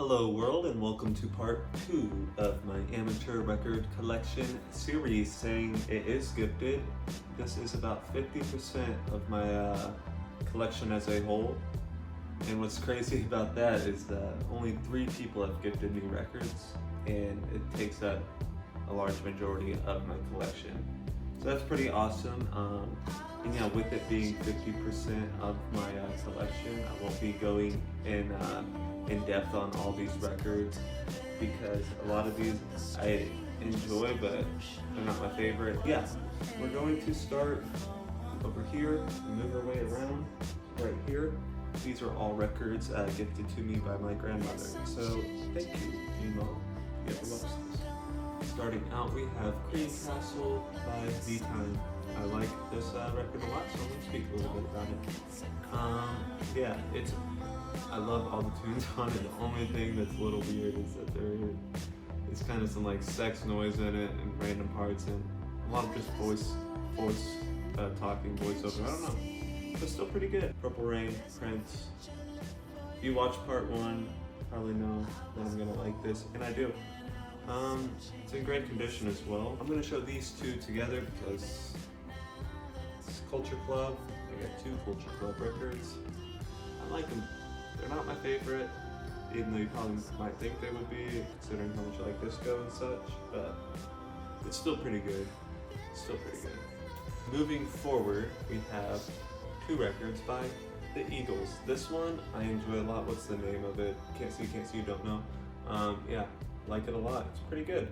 Hello world, and welcome to part 2 of my amateur record collection series saying it is gifted. This is about 50% of my collection as a whole, and what's crazy about that is that only 3 people have gifted me records, and it takes up a large majority of my collection. So that's pretty awesome. And yeah, with it being 50% of my collection, I won't be going in depth on all these records because a lot of these I enjoy, but they're not my favorite. Yeah, we're going to start over here, move our way around right here. These are all records gifted to me by my grandmother. So thank you, Emo. You ever watched this? Starting out, we have Cream Castle by V-Time. I like this record a lot, so I'm going to speak a little bit about it. Yeah, I love all the tunes on it. The only thing that's a little weird is that there's kind of some like sex noise in it and random parts and a lot of just talking voiceover. I don't know, but still pretty good. Purple Rain, Prince. If you watch part 1, you probably know that I'm gonna like this, and I do. It's in great condition as well. I'm gonna show these two together because it's Culture Club. I got 2 Culture Club records. I like them. They're not my favorite, even though you probably might think they would be, considering how much I like disco and such, but it's still pretty good. Moving forward, we have 2 records by the Eagles. This one I enjoy a lot. What's the name of it? Can't see, don't know. Yeah, like it a lot. It's pretty good.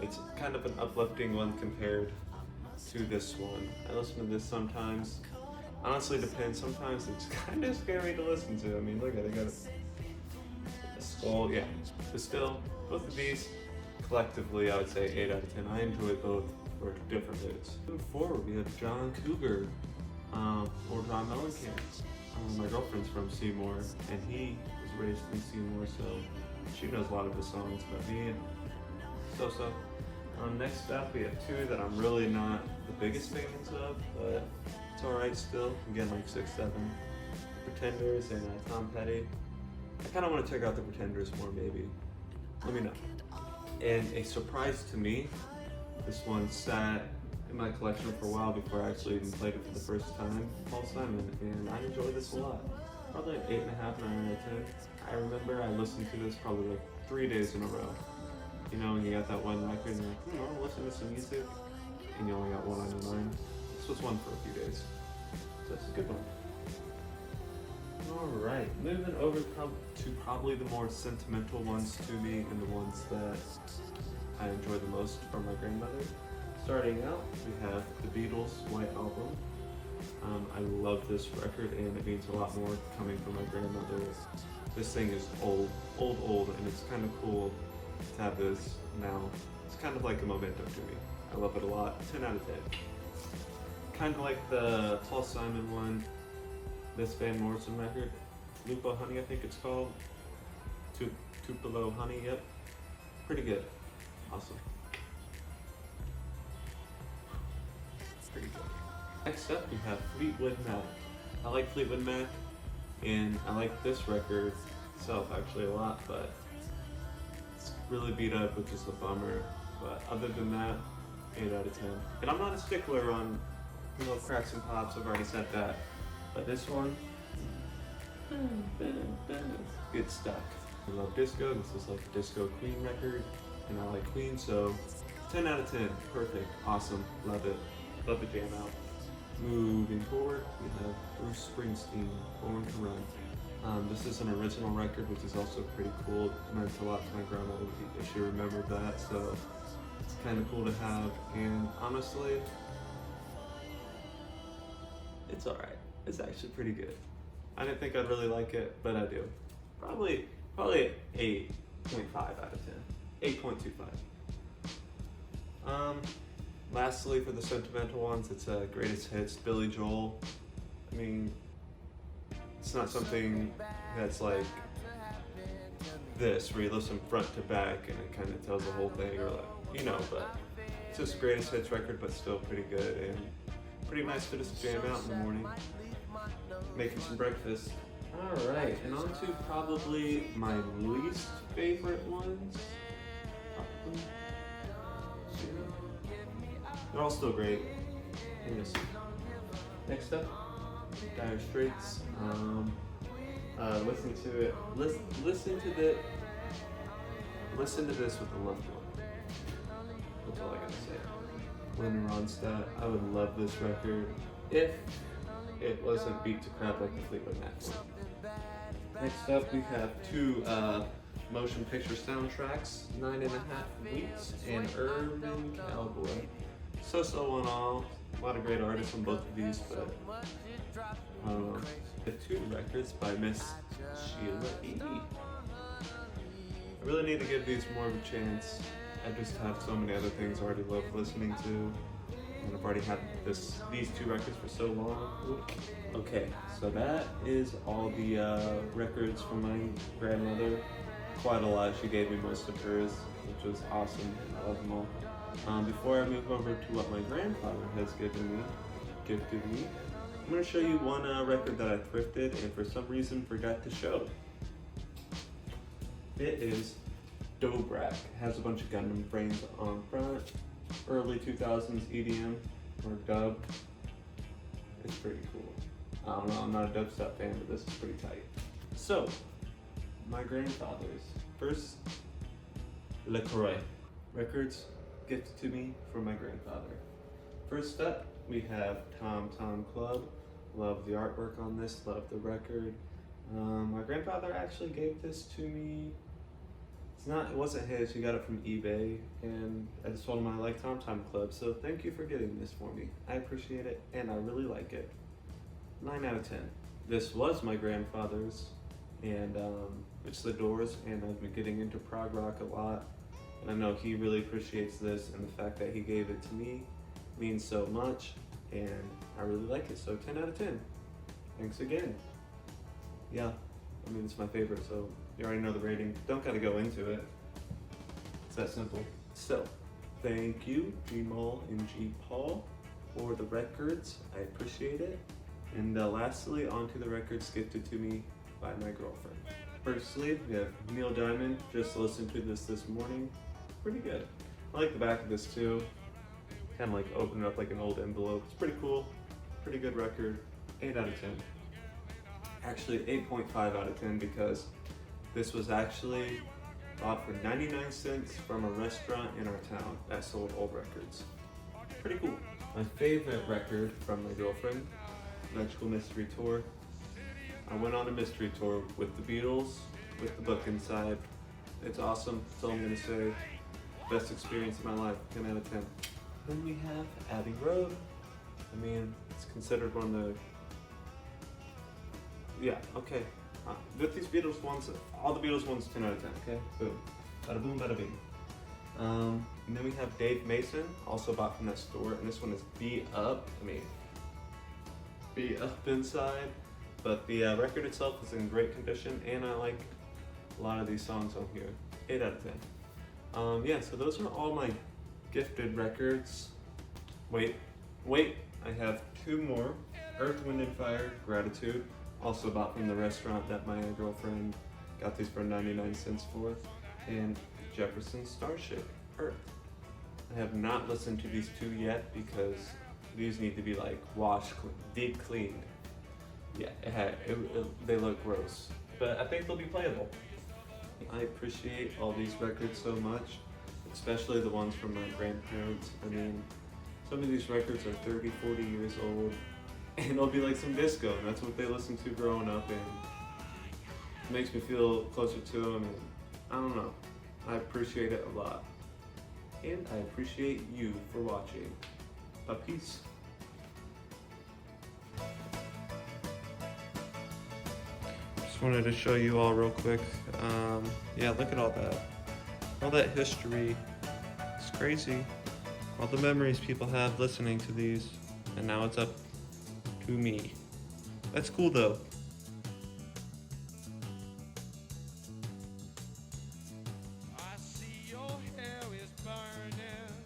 It's kind of an uplifting one compared to this one. I listen to this sometimes. Honestly, depends. Sometimes it's kind of scary to listen to. I mean, look at it. Got a skull. Yeah. But still, both of these, collectively, I would say 8 out of 10. I enjoy both for different moods. Moving forward, we have John Cougar, or John Mellencamp. My girlfriend's from Seymour, and he was raised in Seymour, so she knows a lot of his songs. But me, so. Next up, we have 2 that I'm really not the biggest fans of, but it's alright still. Again, like 6, 7. Pretenders and Tom Petty. I kind of want to check out the Pretenders more, maybe. Let me know. And a surprise to me, this one sat in my collection for a while before I actually even played it for the first time. Paul Simon, and I enjoy this a lot. Probably like 8.5, 9 out of 10. I remember I listened to this probably like 3 days in a row. You know, when you got that one record and you're like, I want to listen to some music, and you only got one on your mind. This was one for a few days. So that's a good one. Alright, moving over to probably the more sentimental ones to me and the ones that I enjoy the most from my grandmother. Starting out, we have the Beatles' White Album. I love this record, and it means a lot more coming from my grandmother. This thing is old, and it's kind of cool to have this now. It's kind of like a memento to me. I love it a lot. 10 out of 10. Kind of like the Paul Simon one, this Van Morrison record, Lupo Honey, I think it's called. Tupelo Honey, yep. Pretty good. Awesome. Pretty good. Next up, we have Fleetwood Mac. I like Fleetwood Mac, and I like this record itself actually a lot, but it's really beat up, which is a bummer. But other than that, 8 out of 10. And I'm not a stickler on cracks and pops, I've already said that. But this one, good stuff. I love disco. This is like a disco Queen record, and I like Queen, so 10 out of 10. Perfect. Awesome. Love it. Love the jam out. Moving forward, we have Bruce Springsteen, Born to Run. This is an original record, which is also pretty cool. It meant a lot to my grandmother if she remembered that, so it's kind of cool to have. And honestly, it's alright. It's actually pretty good. I didn't think I'd really like it, but I do. Probably 8.5 out of 10. 8.25. Lastly, for the sentimental ones, it's Greatest Hits, Billy Joel. I mean, it's not something that's like this, where you listen front to back and it kind of tells the whole thing, or like, you know, but it's just Greatest Hits record, but still pretty good and pretty nice to just jam out in the morning, making some breakfast. Alright, and on to probably my least favorite ones. Probably. They're all still great. Yes. Next up, Dire Straits. Listen to it. Listen to this with a loved one. That's all I gotta say. Linda Ronstadt. I would love this record if it wasn't beat to crap like the Fleetwood Mac one. Next up, we have two motion picture soundtracks, 9.5 Weeks and Urban Cowboy. So in all, a lot of great artists on both of these, but the two records by Miss Sheila E. I really need to give these more of a chance. I just have so many other things I already love listening to, and I've already had these two records for so long. Okay, so that is all the records from my grandmother. Quite a lot. She gave me most of hers, which was awesome. I love them all. Before I move over to what my grandfather has gifted me, I'm going to show you one record that I thrifted and for some reason forgot to show. It is Dobrak. It has a bunch of Gundam frames on front. Early 2000s EDM or dub. It's pretty cool. I don't know, I'm not a dubstep fan, but this is pretty tight. So, my grandfather's first Le Croix records gifted to me from my grandfather. First up, we have Tom Tom Club. Love the artwork on this, love the record. My grandfather actually gave this to me. It wasn't his, he got it from eBay, and I just told him I like Tom Tom Club, so thank you for getting this for me. I appreciate it, and I really like it. 9 out of 10. This was my grandfather's, and it's The Doors, and I've been getting into prog rock a lot, and I know he really appreciates this, and the fact that he gave it to me means so much, and I really like it, so 10 out of 10. Thanks again. Yeah, I mean, it's my favorite, so you already know the rating. Don't gotta go into it. It's that simple. So, thank you, G Mall and G Paul, for the records. I appreciate it. And lastly, onto the records gifted to me by my girlfriend. Firstly, we have Neil Diamond. Just listened to this morning. Pretty good. I like the back of this too. Kind of like open it up like an old envelope. It's pretty cool. Pretty good record. 8 out of 10. Actually, 8.5 out of 10 because this was actually bought for 99 cents from a restaurant in our town that sold old records. Pretty cool. My favorite record from my girlfriend, Magical Mystery Tour. I went on a mystery tour with the Beatles, with the book inside. It's awesome, that's all I'm gonna say. Best experience of my life, 10 out of 10. Then we have Abbey Road. I mean, it's considered one of the, yeah, okay. With these Beatles ones, all the Beatles ones, 10 out of 10, okay? Boom. Bada boom, bada bing. And then we have Dave Mason, also bought from that store, and this one is beat up. I mean, beat up inside, but the record itself is in great condition, and I like a lot of these songs on here. 8 out of 10. Yeah, so those are all my gifted records. Wait, I have two more. Earth, Wind & Fire, Gratitude. Also bought from the restaurant that my girlfriend got these for 99 cents for. And Jefferson Starship, Earth. I have not listened to these two yet because these need to be like washed, deep cleaned. Yeah, they look gross, but I think they'll be playable. I appreciate all these records so much, especially the ones from my grandparents. I mean, some of these records are 30, 40 years old, and it'll be like some disco, and that's what they listened to growing up, and it makes me feel closer to them, and I don't know. I appreciate it a lot. And I appreciate you for watching. Peace. Just wanted to show you all real quick. Yeah, look at all that history. It's crazy. All the memories people have listening to these, and now it's up to me. That's cool though.